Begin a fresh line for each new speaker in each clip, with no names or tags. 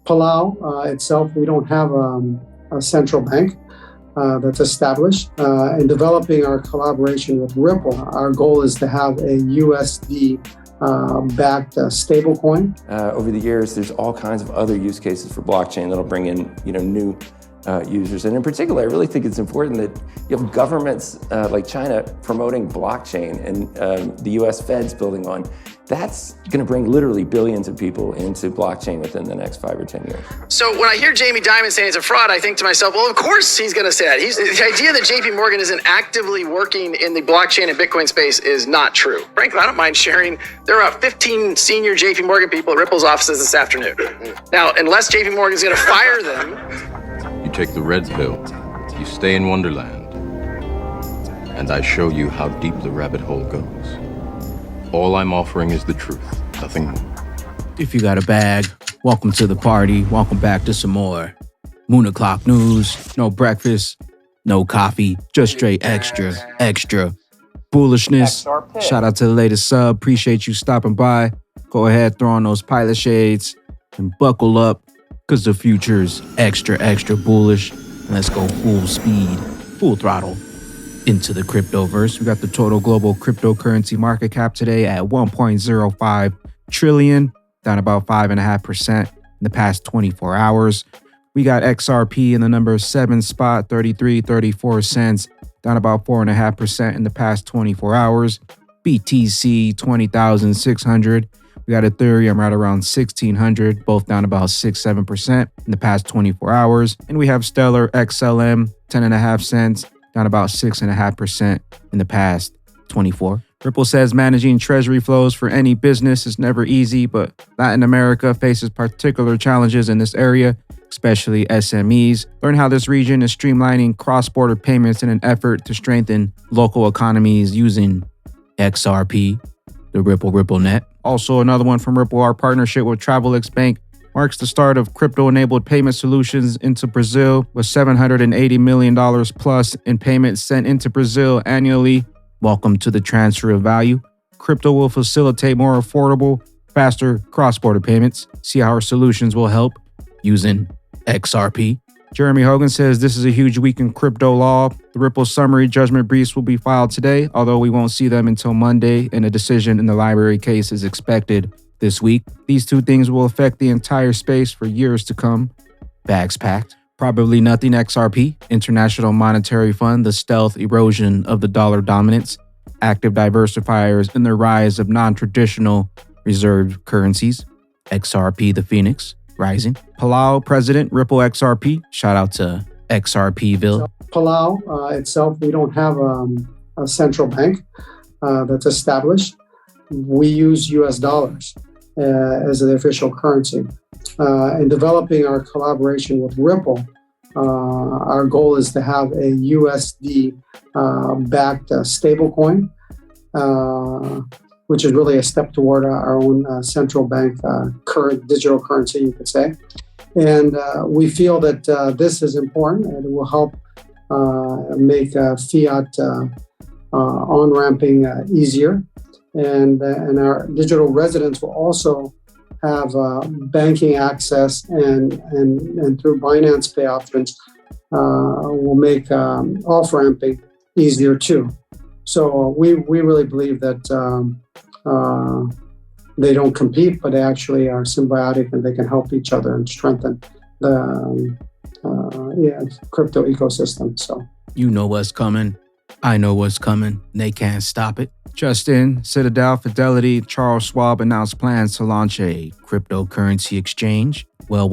Palau itself, we don't have a central bank that's established. In developing our collaboration with Ripple, our goal is to have a USD backed stablecoin.
Over the years, there's all kinds of other use cases for blockchain that'll bring in, new users. And in particular, I really think it's important that you have governments like China promoting blockchain and the US Fed's building on. That's going to bring literally billions of people into blockchain within the next 5 or 10 years.
So when I hear Jamie Dimon saying it's a fraud, I think to myself, well, of course he's going to say that. The idea that JP Morgan isn't actively working in the blockchain and Bitcoin space is not true. Frankly, I don't mind sharing. There are 15 senior JP Morgan people at Ripple's offices this afternoon. Now, unless JP Morgan's going to fire them.
You take the red pill, you stay in Wonderland, and I show you how deep the rabbit hole goes. All I'm offering is the truth, nothing more.
If you got a bag, welcome to the party. Welcome back to some more Moon O'Clock news. No breakfast, no coffee, just straight extra bullishness. Shout out to the latest sub. Appreciate you stopping by. Go ahead, throw on those pilot shades and buckle up because the future's extra bullish. And let's go full speed, full throttle into the cryptoverse. We got the total global cryptocurrency market cap today at 1.05 trillion, down about 5.5% in the past 24 hours. We got XRP in the number 7 spot, 33.34 cents, down about 4.5% in the past 24 hours. BTC 20,600. We got Ethereum right around 1,600, both down about 6-7% in the past 24 hours. And we have Stellar XLM 10.5 cents, down about 6.5% in the past 24. Ripple says managing treasury flows for any business is never easy, but Latin America faces particular challenges in this area, especially SMEs. Learn how this region is streamlining cross-border payments in an effort to strengthen local economies using XRP, the RippleNet. Also, another one from Ripple, our partnership with Travelex Bank marks the start of crypto-enabled payment solutions into Brazil, with $780 million plus in payments sent into Brazil annually. Welcome to the transfer of value. Crypto will facilitate more affordable, faster cross-border payments. See how our solutions will help using XRP. Jeremy Hogan says this is a huge week in crypto law. The Ripple summary judgment briefs will be filed today, although we won't see them until Monday, and a decision in the library case is expected this week. These two things will affect the entire space for years to come. Bags packed. Probably nothing XRP, International Monetary Fund, the stealth erosion of the dollar dominance, active diversifiers, and the rise of non-traditional reserved currencies. XRP the Phoenix, rising. Palau President, Ripple XRP. Shout out to XRPville.
Palau itself, we don't have a central bank that's established. We use US dollars as the official currency. In developing our collaboration with Ripple, our goal is to have a USD backed stablecoin, which is really a step toward our own central bank current digital currency, you could say. And we feel that this is important and it will help make fiat on-ramping easier. And our digital residents will also have banking access and through Binance Pay options will make off-ramping easier too. So we really believe that they don't compete, but they actually are symbiotic and they can help each other and strengthen the crypto ecosystem. So
you know what's coming. I know what's coming. They can't stop it. Just in, Citadel, Fidelity, Charles Schwab announced plans to launch a cryptocurrency exchange. Well,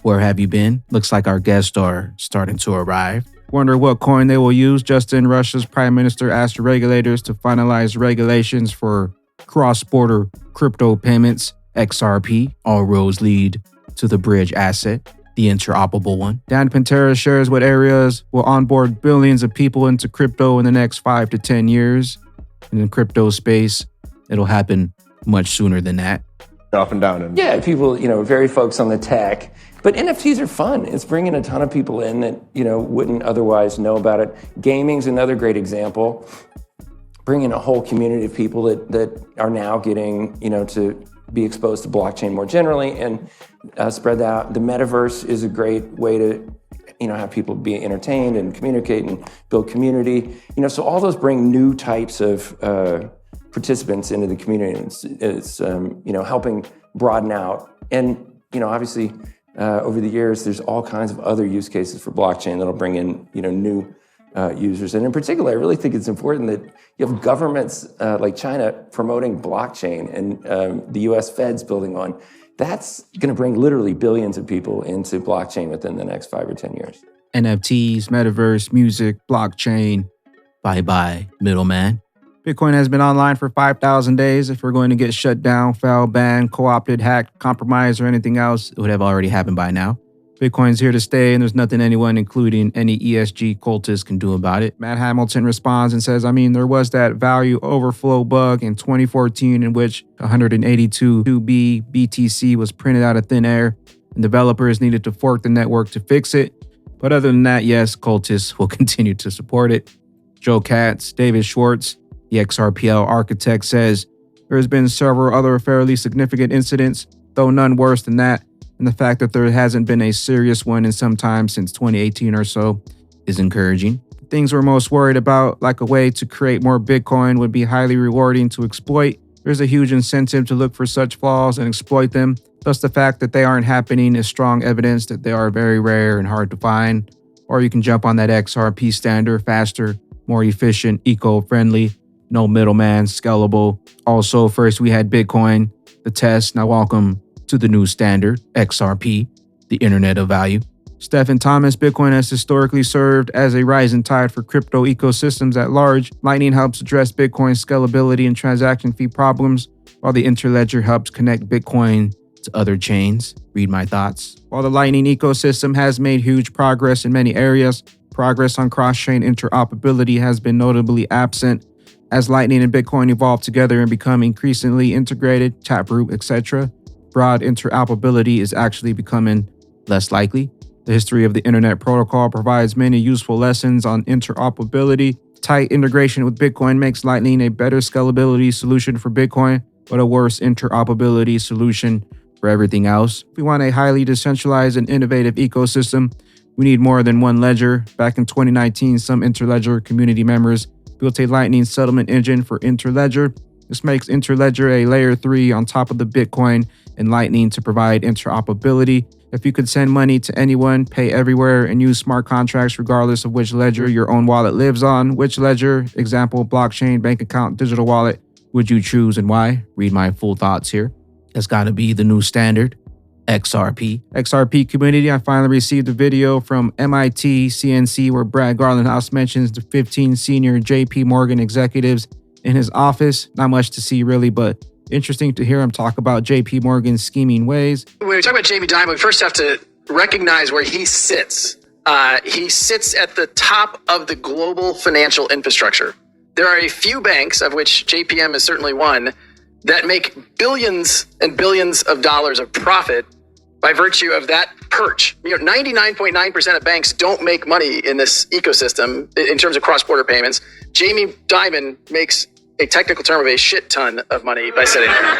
where have you been? Looks like our guests are starting to arrive. Wonder what coin they will use. Just in, Russia's prime minister asked regulators to finalize regulations for cross-border crypto payments. XRP, all roads lead to the bridge asset, the interoperable one. Dan Pantera shares what areas will onboard billions of people into crypto in the next 5 to 10 years. And in crypto space, it'll happen much sooner than that.
Up and down.
Yeah, people, very focused on the tech. But NFTs are fun. It's bringing a ton of people in that, wouldn't otherwise know about it. Gaming's another great example. Bringing a whole community of people that are now getting, to be exposed to blockchain more generally and spread that out. The metaverse is a great way to have people be entertained and communicate and build community. So all those bring new types of participants into the community. It's helping broaden out. And obviously over the years, there's all kinds of other use cases for blockchain that'll bring in new users. And in particular, I really think it's important that you have governments like China promoting blockchain and the US Fed's building on. That's going to bring literally billions of people into blockchain within the next 5 or 10 years.
NFTs, metaverse, music, blockchain, bye-bye, middleman. Bitcoin has been online for 5,000 days. If we're going to get shut down, fell, banned, co-opted, hacked, compromised, or anything else, it would have already happened by now. Bitcoin's here to stay, and there's nothing anyone, including any ESG cultists, can do about it. Matt Hamilton responds and says, there was that value overflow bug in 2014 in which 182B BTC was printed out of thin air, and developers needed to fork the network to fix it. But other than that, yes, cultists will continue to support it. Joe Katz, David Schwartz, the XRPL architect, says, there has been several other fairly significant incidents, though none worse than that. And the fact that there hasn't been a serious one in some time since 2018 or so is encouraging. Things we're most worried about, like a way to create more Bitcoin, would be highly rewarding to exploit. There's a huge incentive to look for such flaws and exploit them. Thus, the fact that they aren't happening is strong evidence that they are very rare and hard to find. Or you can jump on that XRP standard, faster, more efficient, eco-friendly, no middleman, scalable. Also, first we had Bitcoin, the test. Now welcome to the new standard, XRP, the Internet of Value. Stephen Thomas, Bitcoin has historically served as a rising tide for crypto ecosystems at large. Lightning helps address Bitcoin's scalability and transaction fee problems, while the Interledger helps connect Bitcoin to other chains. Read my thoughts. While the Lightning ecosystem has made huge progress in many areas, progress on cross-chain interoperability has been notably absent. As Lightning and Bitcoin evolve together and become increasingly integrated, Taproot, etc., broad interoperability is actually becoming less likely. The history of the Internet Protocol provides many useful lessons on interoperability. Tight integration with Bitcoin makes Lightning a better scalability solution for Bitcoin, but a worse interoperability solution for everything else. If we want a highly decentralized and innovative ecosystem, we need more than one ledger. Back in 2019, some Interledger community members built a Lightning settlement engine for Interledger. This makes Interledger a layer 3 on top of the Bitcoin and Lightning to provide interoperability. If you could send money to anyone, pay everywhere, and use smart contracts regardless of which ledger your own wallet lives on, which ledger, example, blockchain, bank account, digital wallet, would you choose and why? Read my full thoughts here. That's got to be the new standard, XRP. XRP community, I finally received a video from MIT CNC where Brad Garlinghouse mentions the 15 senior JP Morgan executives in his office. Not much to see really, but interesting to hear him talk about JP Morgan's scheming ways.
When we talk about Jamie Dimon, we first have to recognize where he sits. He sits at the top of the global financial infrastructure. There are a few banks, of which JPM is certainly one, that make billions and billions of dollars of profit by virtue of that perch. 99.9% of banks don't make money in this ecosystem in terms of cross-border payments. Jamie Dimon makes a technical term of a shit ton of money by sitting there.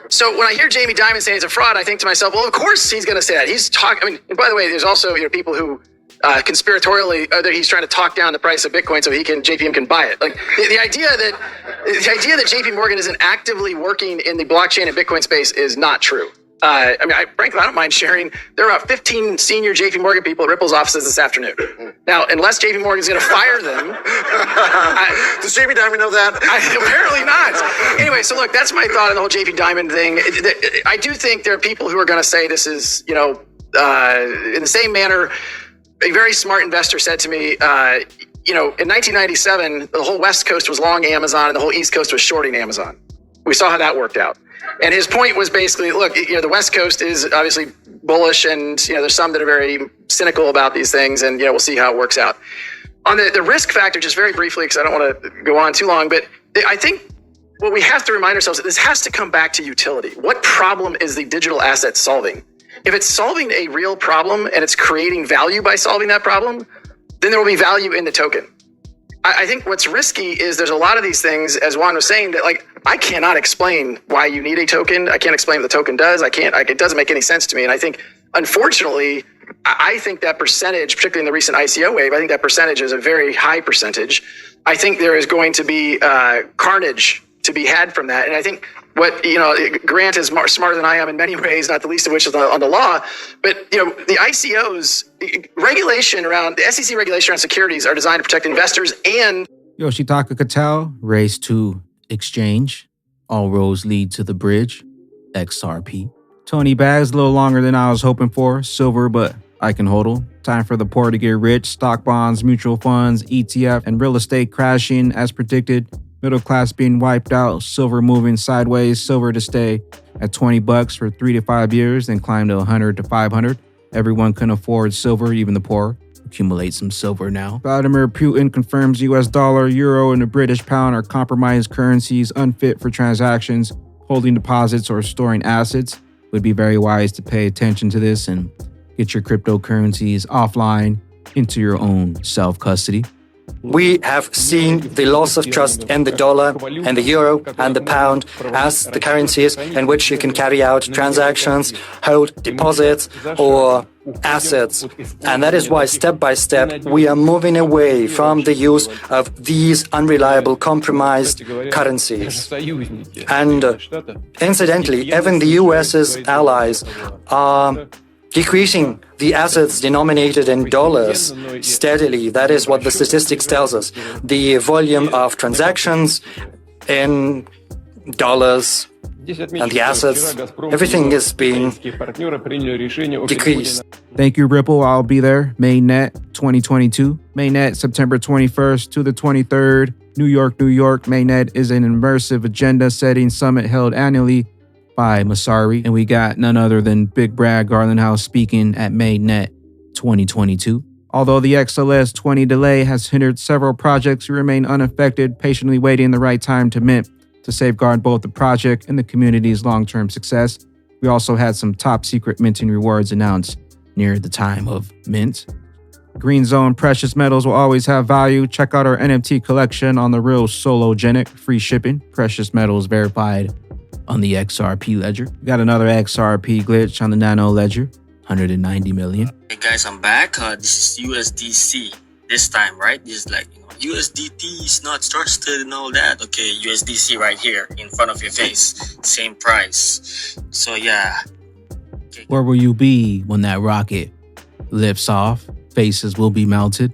So when I hear Jamie Dimon saying it's a fraud, I think to myself, well, of course he's going to say that. He's talking. And by the way, there's also people who conspiratorially, he's trying to talk down the price of Bitcoin so JPM can buy it. Like the idea that JP Morgan isn't actively working in the blockchain and Bitcoin space is not true. Frankly, I don't mind sharing. There are about 15 senior JP Morgan people at Ripple's offices this afternoon. Now, unless JP Morgan's going to fire them.
Does Jamie Dimon know that?
Apparently not. Anyway, so look, that's my thought on the whole JP Dimon thing. I do think there are people who are going to say this is, in the same manner, a very smart investor said to me, in 1997, the whole West Coast was long Amazon and the whole East Coast was shorting Amazon. We saw how that worked out. And his point was basically, look, the West Coast is obviously bullish and, there's some that are very cynical about these things and, we'll see how it works out. On the risk factor, just very briefly, because I don't want to go on too long, but I think what we have to remind ourselves that this has to come back to utility. What problem is the digital asset solving? If it's solving a real problem and it's creating value by solving that problem, then there will be value in the token. I think what's risky is there's a lot of these things, as Juan was saying, that like I cannot explain why you need a token. I can't explain what the token does. It doesn't make any sense to me. And I think, unfortunately, I think that percentage, particularly in the recent ICO wave, I think that percentage is a very high percentage. I think there is going to be carnage to be had from that. And I think Grant is smarter than I am in many ways, not the least of which is on the law. But, the ICOs regulation around the SEC regulation around securities are designed to protect investors and
Yoshitaka Katal, race to exchange. All roads lead to the bridge. XRP. Tony Bags, a little longer than I was hoping for. Silver, but I can HODL. Time for the poor to get rich. Stock bonds, mutual funds, ETF, and real estate crashing as predicted. Middle class being wiped out. Silver moving sideways. Silver to stay at $20 for 3 to 5 years, then climb to 100 to 500. Everyone can afford silver, even the poor. Accumulate some silver now. Vladimir Putin confirms US dollar, euro, and the British pound are compromised currencies unfit for transactions, holding deposits, or storing assets. Would be very wise to pay attention to this and get your cryptocurrencies offline into your own self-custody.
We have seen the loss of trust in the dollar and the euro and the pound as the currencies in which you can carry out transactions, hold deposits or assets. And that is why step by step we are moving away from the use of these unreliable, compromised currencies. And incidentally, even the US's allies are decreasing the assets denominated in dollars steadily. That is what the statistics tells us. The volume of transactions in dollars and the assets, everything is being decreased.
Thank you, Ripple. I'll be there. Mainnet 2022. Mainnet September 21st to the 23rd. New York, New York. Mainnet is an immersive agenda-setting summit held annually by Masari, and we got none other than Big Brad Garlinghouse speaking at Mainnet 2022. Although the XLS 20 delay has hindered several projects, we remain unaffected, patiently waiting the right time to mint to safeguard both the project and the community's long-term success. We also had some top secret minting rewards announced near the time of mint. Green Zone precious metals will always have value. Check out our NFT collection on the real Sologenic, free shipping, precious metals verified on the XRP ledger. We got another XRP glitch on the Nano ledger, 190 million.
Hey guys, I'm back. This is USDC this time, right? This is like, USDT is not trusted and all that. Okay, USDC right here in front of your face. Same price. So yeah. Okay.
Where will you be when that rocket lifts off? Faces will be melted.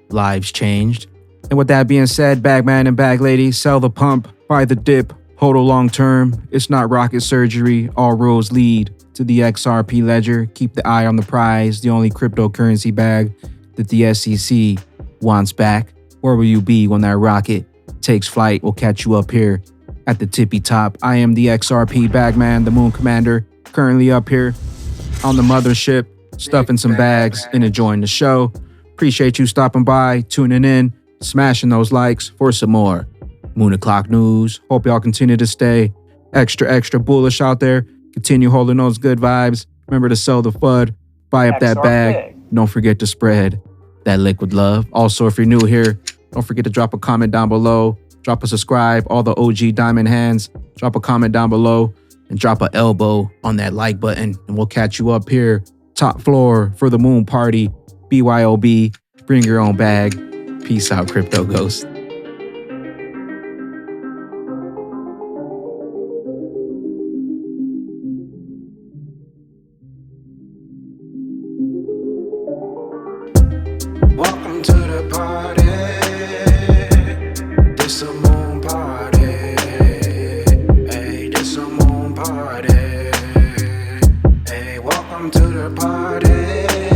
Lives changed. And with that being said, Bagman and Bag Lady, sell the pump, buy the dip, HODL long term. It's not rocket surgery. All roads lead to the XRP ledger. Keep the eye on the prize, the only cryptocurrency bag that the SEC wants back. Where will you be when that rocket takes flight? We'll catch you up here at the tippy top. I am the XRP Bagman, the Moon Commander, currently up here on the mothership, stuffing some bags and enjoying the show. Appreciate you stopping by, tuning in, smashing those likes for some more Moon O'Clock news. Hope y'all continue to stay extra bullish out there. Continue holding those good vibes. Remember to sell the FUD, buy up that bag. Don't forget to spread that liquid love. Also, if you're new here, don't forget to drop a comment down below. Drop a subscribe, all the OG diamond hands. Drop a comment down below and drop an elbow on that like button. And we'll catch you up here, top floor for the moon party. BYOB, bring your own bag. Peace out, Crypto Ghost.
Welcome to the party. This a moon party. Hey, this a moon party. Hey, welcome to the party.